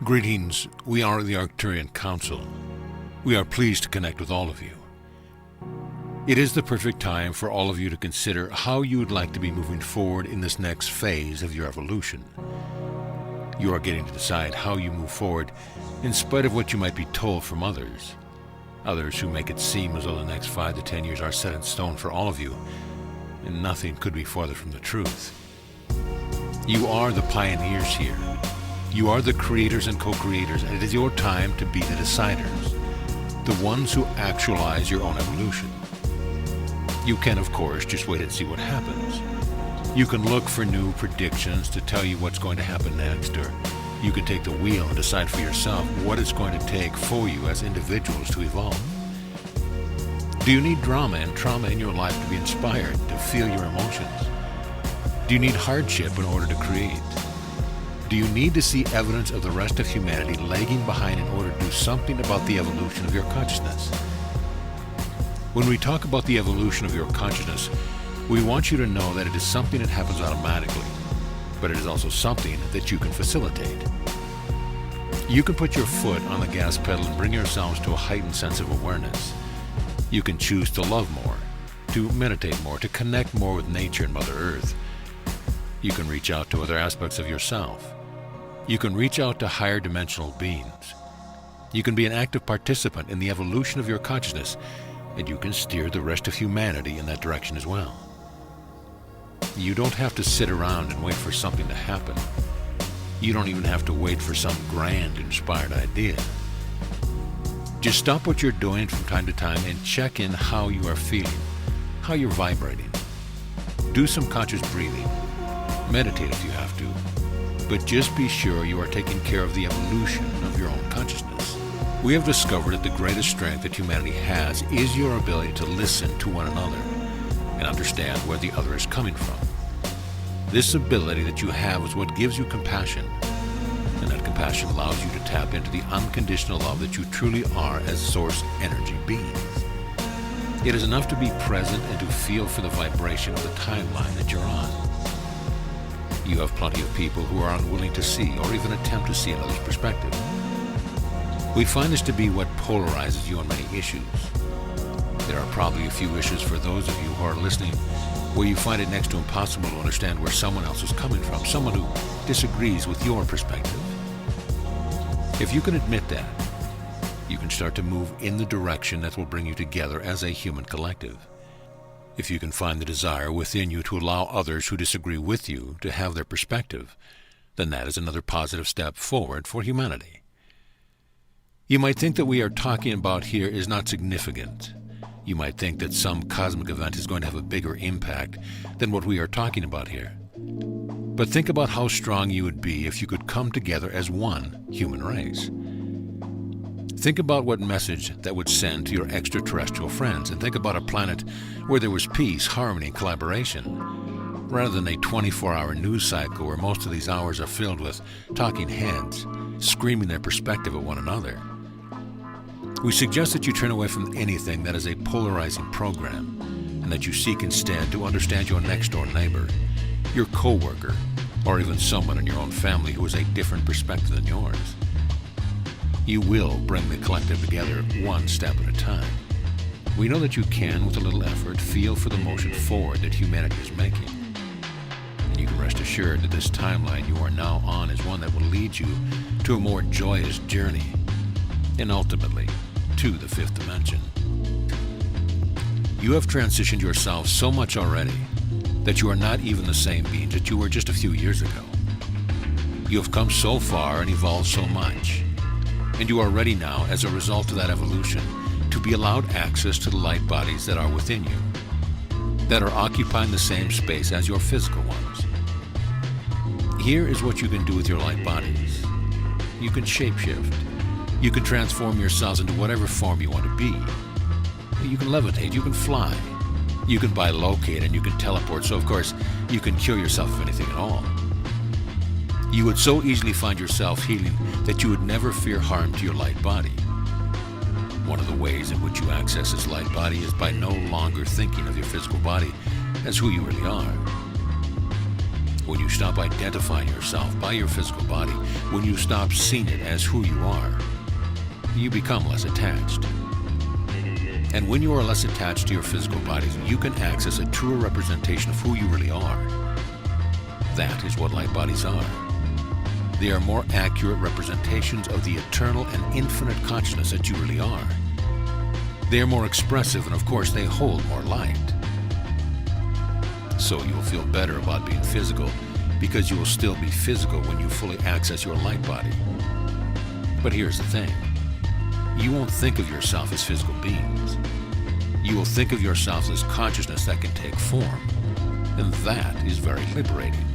Greetings, we are the Arcturian Council. We are pleased to connect with all of you. It is the perfect time for all of you to consider how you would like to be moving forward in this next phase of your evolution. You are getting to decide how you move forward in spite of what you might be told from others. Others who make it seem as though the next 5 to 10 years are set in stone for all of you, and nothing could be farther from the truth. You are the pioneers here. You are the creators and co-creators, and it is your time to be the deciders, the ones who actualize your own evolution. You can, of course, just wait and see what happens. You can look for new predictions to tell you what's going to happen next, or you can take the wheel and decide for yourself what it's going to take for you as individuals to evolve. Do you need drama and trauma in your life to be inspired, to feel your emotions? Do you need hardship in order to create? Do you need to see evidence of the rest of humanity lagging behind in order to do something about the evolution of your consciousness? When we talk about the evolution of your consciousness, we want you to know that it is something that happens automatically, but it is also something that you can facilitate. You can put your foot on the gas pedal and bring yourselves to a heightened sense of awareness. You can choose to love more, to meditate more, to connect more with nature and Mother Earth. You can reach out to other aspects of yourself. You can reach out to higher dimensional beings. You can be an active participant in the evolution of your consciousness, and you can steer the rest of humanity in that direction as well. You don't have to sit around and wait for something to happen. You don't even have to wait for some grand, inspired idea. Just stop what you're doing from time to time and check in how you are feeling, how you're vibrating. Do some conscious breathing. Meditate if you have to. But just be sure you are taking care of the evolution of your own consciousness. We have discovered that the greatest strength that humanity has is your ability to listen to one another and understand where the other is coming from. This ability that you have is what gives you compassion, and that compassion allows you to tap into the unconditional love that you truly are as source energy beings. It is enough to be present and to feel for the vibration of the timeline that you're on. You have plenty of people who are unwilling to see or even attempt to see another's perspective. We find this to be what polarizes you on many issues. There are probably a few issues for those of you who are listening where you find it next to impossible to understand where someone else is coming from, someone who disagrees with your perspective. If you can admit that, you can start to move in the direction that will bring you together as a human collective. If you can find the desire within you to allow others who disagree with you to have their perspective, then that is another positive step forward for humanity. You might think that we are talking about here is not significant. You might think that some cosmic event is going to have a bigger impact than what we are talking about here. But think about how strong you would be if you could come together as one human race. Think about what message that would send to your extraterrestrial friends, and think about a planet where there was peace, harmony, and collaboration, rather than a 24-hour news cycle where most of these hours are filled with talking heads, screaming their perspective at one another. We suggest that you turn away from anything that is a polarizing program, and that you seek instead to understand your next-door neighbor, your co-worker, or even someone in your own family who has a different perspective than yours. You will bring the collective together one step at a time. We know that you can, with a little effort, feel for the motion forward that humanity is making. And you can rest assured that this timeline you are now on is one that will lead you to a more joyous journey, and ultimately, to the fifth dimension. You have transitioned yourself so much already that you are not even the same beings that you were just a few years ago. You have come so far and evolved so much, and you are ready now, as a result of that evolution, to be allowed access to the light bodies that are within you, that are occupying the same space as your physical ones. Here is what you can do with your light bodies. You can shapeshift. You can transform yourselves into whatever form you want to be. You can levitate, you can fly, you can bilocate, and you can teleport, so of course you can cure yourself of anything at all. You would so easily find yourself healing that you would never fear harm to your light body. One of the ways in which you access this light body is by no longer thinking of your physical body as who you really are. When you stop identifying yourself by your physical body, when you stop seeing it as who you are, you become less attached. And when you are less attached to your physical body, you can access a truer representation of who you really are. That is what light bodies are. They are more accurate representations of the eternal and infinite consciousness that you really are. They are more expressive, and of course they hold more light. So you will feel better about being physical, because you will still be physical when you fully access your light body. But here's the thing. You won't think of yourself as physical beings. You will think of yourself as consciousness that can take form, and that is very liberating.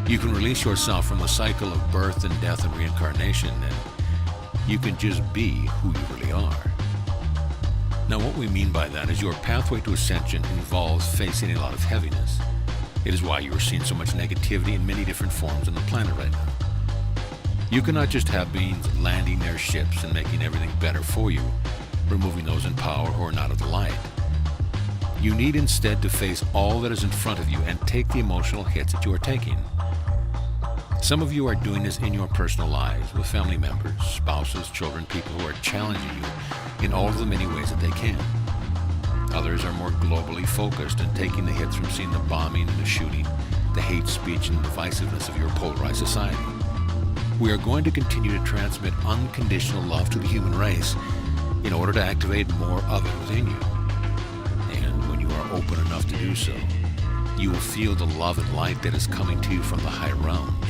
You can release yourself from the cycle of birth and death and reincarnation, and you can just be who you really are. Now, what we mean by that is your pathway to ascension involves facing a lot of heaviness. It is why you are seeing so much negativity in many different forms on the planet right now. You cannot just have beings landing their ships and making everything better for you, removing those in power who are not of the light. You need instead to face all that is in front of you and take the emotional hits that you are taking. Some of you are doing this in your personal lives with family members, spouses, children, people who are challenging you in all of the many ways that they can. Others are more globally focused and taking the hits from seeing the bombing, the shooting, the hate speech, and divisiveness of your polarized society. We are going to continue to transmit unconditional love to the human race in order to activate more of it within you. And when you are open enough to do so, you will feel the love and light that is coming to you from the higher realms.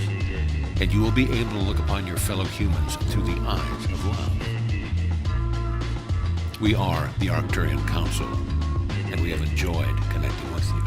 And you will be able to look upon your fellow humans through the eyes of love. We are the Arcturian Council, and we have enjoyed connecting with you.